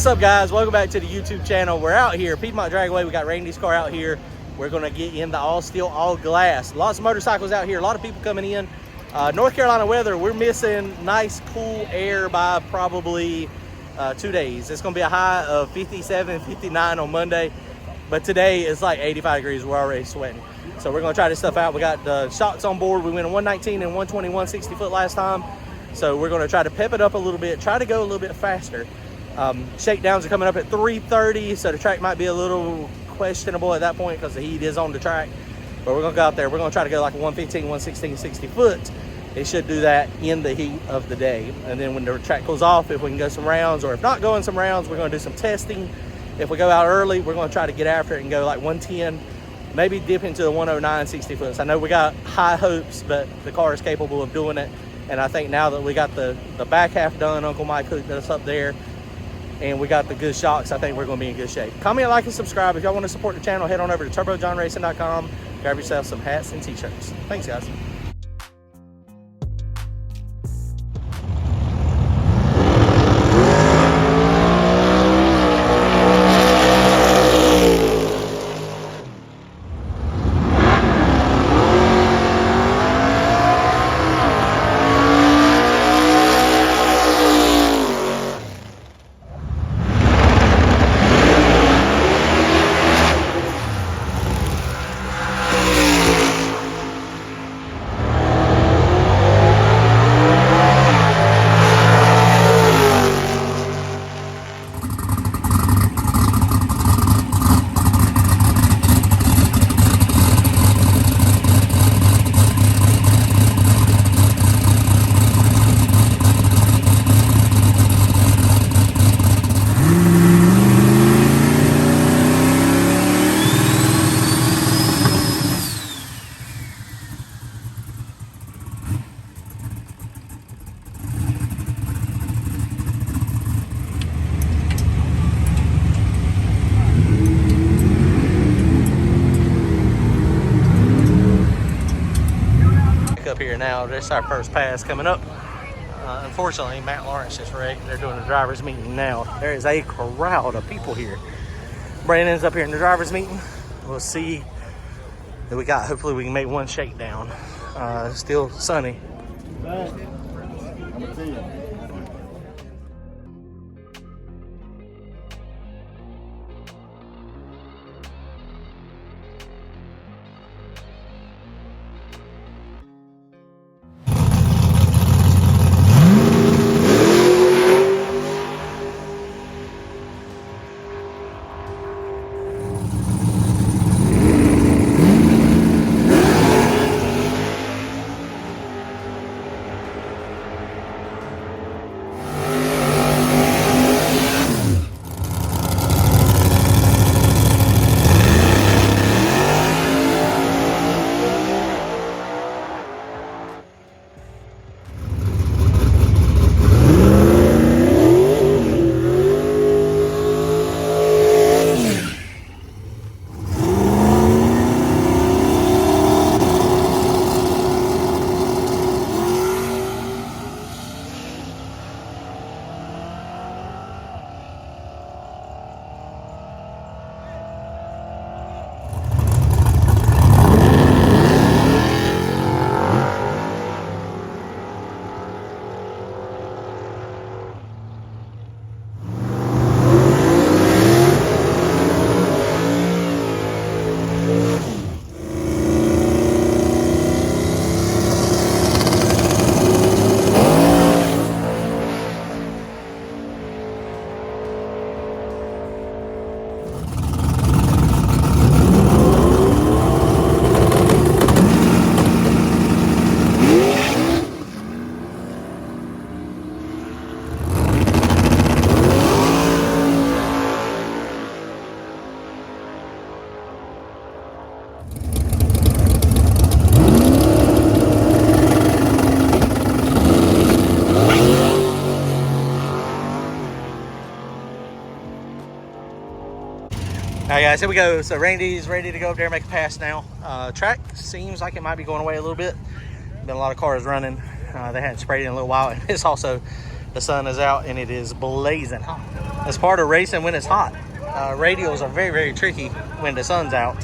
What's up, guys? Welcome back to the YouTube channel. We're out here, Piedmont Fragway. We got Randy's car out here. We're gonna get in the all steel, all glass. Lots of motorcycles out here, a lot of people coming in. North Carolina weather, we're missing nice cool air by probably 2 days. It's gonna be a high of 57, 59 on Monday, but today it's like 85 degrees. We're already sweating. So we're gonna try this stuff out. We got the shocks on board. We went a 119 and 121 60 foot last time. So we're gonna try to pep it up a little bit, try to go a little bit faster. Shakedowns are coming up at 3:30, so the track might be a little questionable at that point because the heat is on the track. But we're gonna go out there. We're gonna try to go like a 115, 116, 60 foot. It should do that in the heat of the day. And then when the track cools off, if we can go some rounds, or if not going some rounds, we're gonna do some testing. If we go out early, we're gonna try to get after it and go like 110, maybe dip into the 109 60 foots. I know we got high hopes, but the car is capable of doing it. And I think now that we got the back half done, Uncle Mike hooked us up there, and we got the good shocks, I think we're going to be in good shape. Comment, like, and subscribe. If y'all want to support the channel, head on over to turbojohnracing.com. Grab yourself some hats and t-shirts. Thanks, guys. Up here now, this is our first pass coming up. Unfortunately, Matt Lawrence is wrecked. They're doing a driver's meeting now. There is a crowd of people here. Brandon's up here in the driver's meeting. We'll see that we got. Hopefully we can make one shakedown. Still sunny. I'm gonna see you. All right, guys, here we go. So Randy's ready to go up there and make a pass now. Track seems like it might be going away a little bit. Been a lot of cars running. They hadn't sprayed in a little while. And it's also, the sun is out and it is blazing hot. That's part of racing when it's hot. Radials are very, very tricky when the sun's out.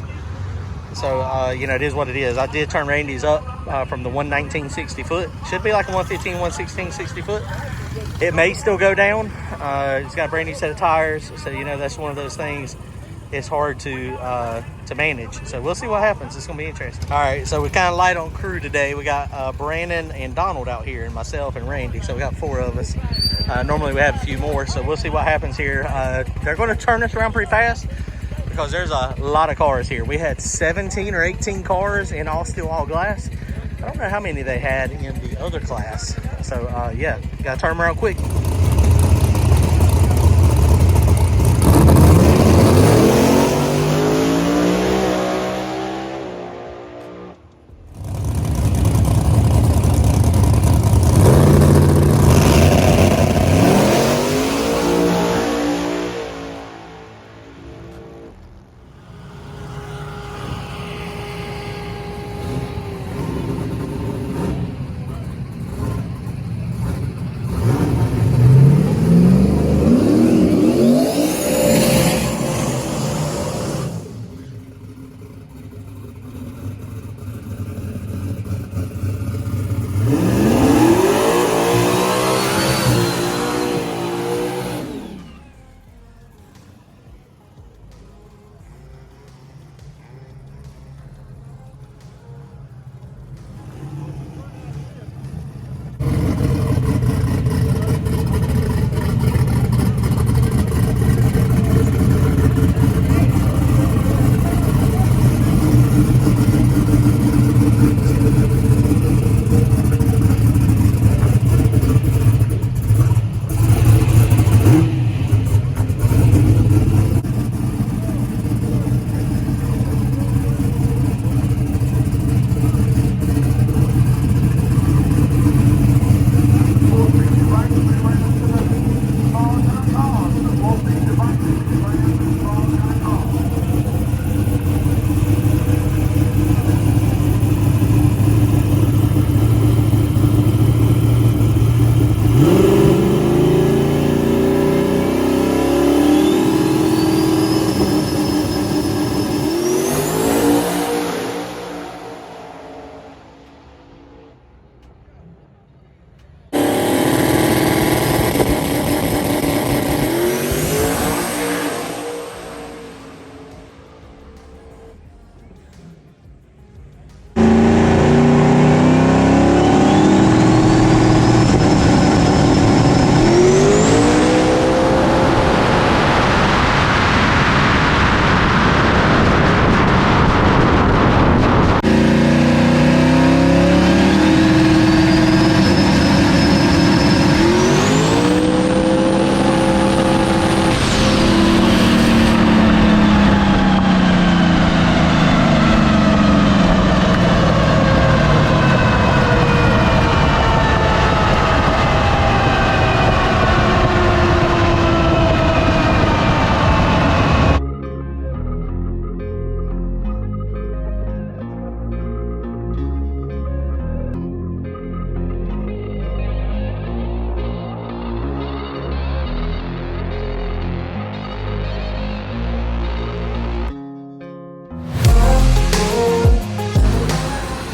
So, you know, it is what it is. I did turn Randy's up from the 119 60 foot. Should be like a 115, 116 60 foot. It may still go down. It's got a brand new set of tires. So, you know, that's one of those things. It's hard to manage. So we'll see what happens. It's going to be interesting. All right, so we're kind of light on crew today. We got Brandon and Donald out here, and myself and Randy. So we got 4 of us. Normally we have a few more, so we'll see what happens here. They're going to turn us around pretty fast because there's a lot of cars here. We had 17 or 18 cars in all steel, all glass. I don't know how many they had in the other class. So yeah, got to turn them around quick.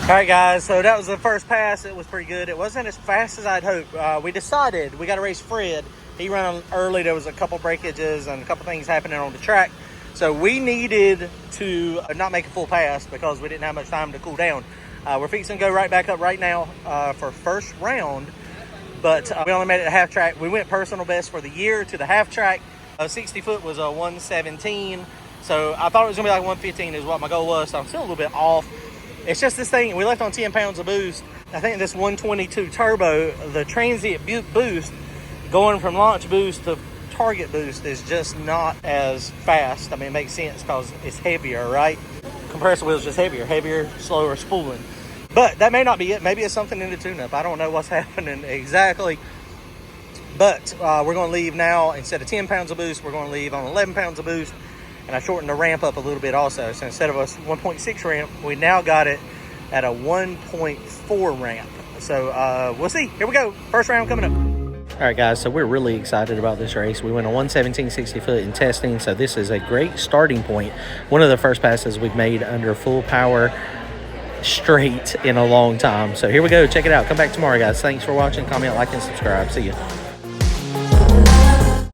All right, guys, so that was the first pass. It was pretty good. It wasn't as fast as I'd hoped. We decided we got to race Fred. He ran early. There was a couple breakages and a couple things happening on the track. So we needed to not make a full pass because we didn't have much time to cool down. We're fixing to go right back up right now for first round, but we only made it a half track. We went personal best for the year to the half track. 60 foot was a 117. So I thought it was gonna be like 115 is what my goal was. So I'm still a little bit off. It's just this thing, we left on 10 pounds of boost. I think this 122 turbo, the transient boost, going from launch boost to target boost is just not as fast. I mean, it makes sense because it's heavier, right? Compressor wheel's just heavier, slower spooling. But that may not be it. Maybe it's something in the tune-up. I don't know what's happening exactly. But we're going to leave now. Instead of 10 pounds of boost, we're going to leave on 11 pounds of boost. And I shortened the ramp up a little bit also. So instead of a 1.6 ramp, we now got it at a 1.4 ramp. So we'll see. Here we go. First round coming up. All right, guys, so we're really excited about this race. We went a 117.60 foot in testing, so this is a great starting point. One of the first passes we've made under full power straight in a long time. So here we go. Check it out. Come back tomorrow, guys. Thanks for watching. Comment, like, and subscribe. See you.